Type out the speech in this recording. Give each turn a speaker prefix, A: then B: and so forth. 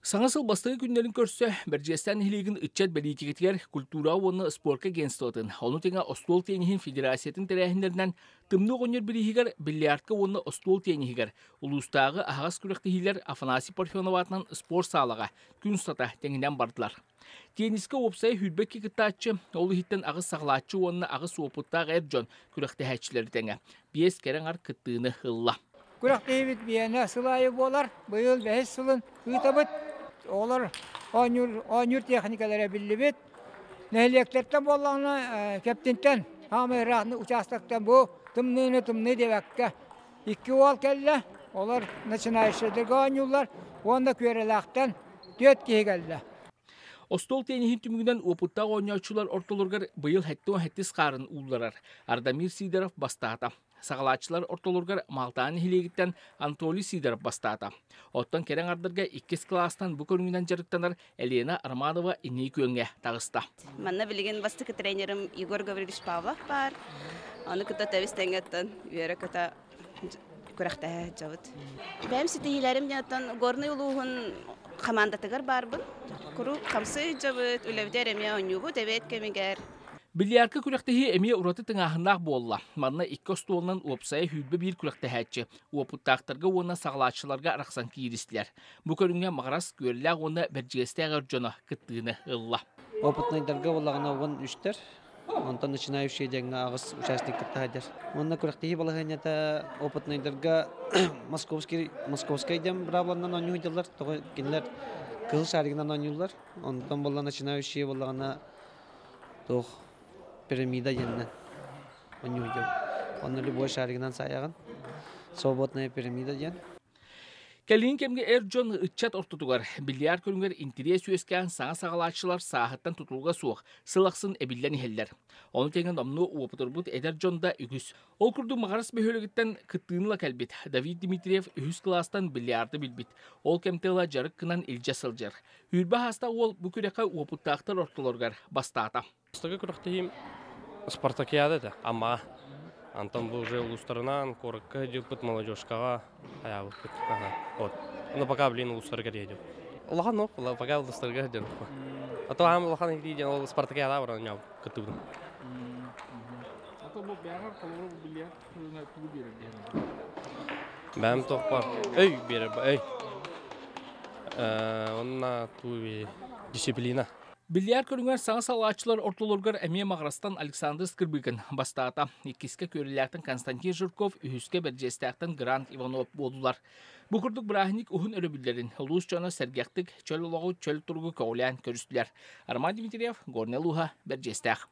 A: Саңасыл бастығы күнлерін көрсе, Бәржестен хилигін үтчет бәлейкегетігер культура оны спорка генстотын. Оны теңа Остол теңіхін федерациятын тәрәхіндерінен тымны ғонер бірігігер биллиардка оны Остол теңігер. Улустағы ағас күректігілер Афанасий Парфеноватынан спорт салаға күн сата теңінен бардылар. Тениске опсай хүлбекке кіттатчы, олы хиттен ағыз сағлатчы онына ағыз опыттағы әрджон күректігәтчілері теңі. Бес кәрен ар кіттіғыны хылла.
B: Күрәктәйбит бияне сылайы болар, быйыл бәһес сылын ыйтабыт. Олар онюр техникалары биллибит. Нәһлектән болланы каптинтен, хамырахны участоктан бу тымны дебәккә. Ике вал келле, олар начинающийдерге онюлар, онда көреләктән төт кегелле.
A: Остол тенихин түмүгүнөн опуттагы ойночулар ортолоргар быйыл хэттис қарын улларар. Ардамир Сидоров бастаата. Сағалачылар ортолоргар Малтаны хилегиттен Анатолий Сидоров бастаата. Оттан керен ардырга 2 класстан бу көрүнгүнөн жарыктанар Елена Арманова иней көңгө тагыста.
C: Манна билген бастык тренерим Егор Гаврилович Павлов бар. Аны кыта тавистенгеттен үере кыта күрәхтә жабыт. Бәм ситиләрем ятан горный улугун командатыгар барбын. Куру камсы жабыт үлевдерем я онюбу дебет кемигер.
A: Биллиардка күрәктәһи эмие ураты тыңаһыннак болла. Манна 2 столынан опсай хүлбе бир күрәктәһәче. Опуттактарга оны саглаачыларга араксан киристиләр. Бу көрүнгән маграс көрүлә оны бәрҗестәгәр жона кыттыны ылла.
D: Опытныйдарга боллагына он 3тер. Онтан начинающий деңгә агыс участник кыттыдыр. Онна күрәктәһи балаһынята опытныйдарга Московский дем бравланнан онюйдылар. Тогы кинләр кыл шаригынан онюлар. Онтан болла начинающий боллагына тох пирамида яннан онюйдым. Онны любой шаригынан саяган. Свободная пирамида ян.
A: Келин кемге Эрджон ытчат ортотугар. Биллиард көрүнгөр интерес үескән саңа сагалаачылар саахаттан тутулга суох. Сылаксын эбиллен ихеллер. Оны теген омну уопутурбут Эдерджонда үгүс. Ол курду магарас бөхөлөгүттен кыттыынла кәлбит. Давид Дмитриев үгүс класстан биллиарды билбит. Ол кемтела жарык кынан илже сылжар. Үрбә хаста ол бу күрәккә уопуттактар ортолоргар бастаата.
E: Стага күрәктәһим спартакиада да, ама Антон был уже улустарынан, коротко идет молодежкага, а я вот, вот. Ну пока, блин, улустарга едет. Лоханов, пока улустарга едет. А то ам лохан идет, он спартакиада вроде не катур.
A: А то был бәрәр калору биллиард күрүнгә клуб бирә.
E: Бәм топар. Эй, бере, эй. Онна туви дисциплина.
A: Биллиард көрүнгөр саңа салаачылар ортолоргар эмие маграстан Александр Скрыбыкин бастаата. Иккиске көрүләктен Константин Жирков, үһүскә бәрҗестәктен Грант Иванов болдулар. Бу курдук брахник ухун өрөбүлләрин Луз жана сәргәктик чөл логу чөл тургу көүлән көрүстүләр. Арман Дмитриев, Горнелуха, бәрҗестәк.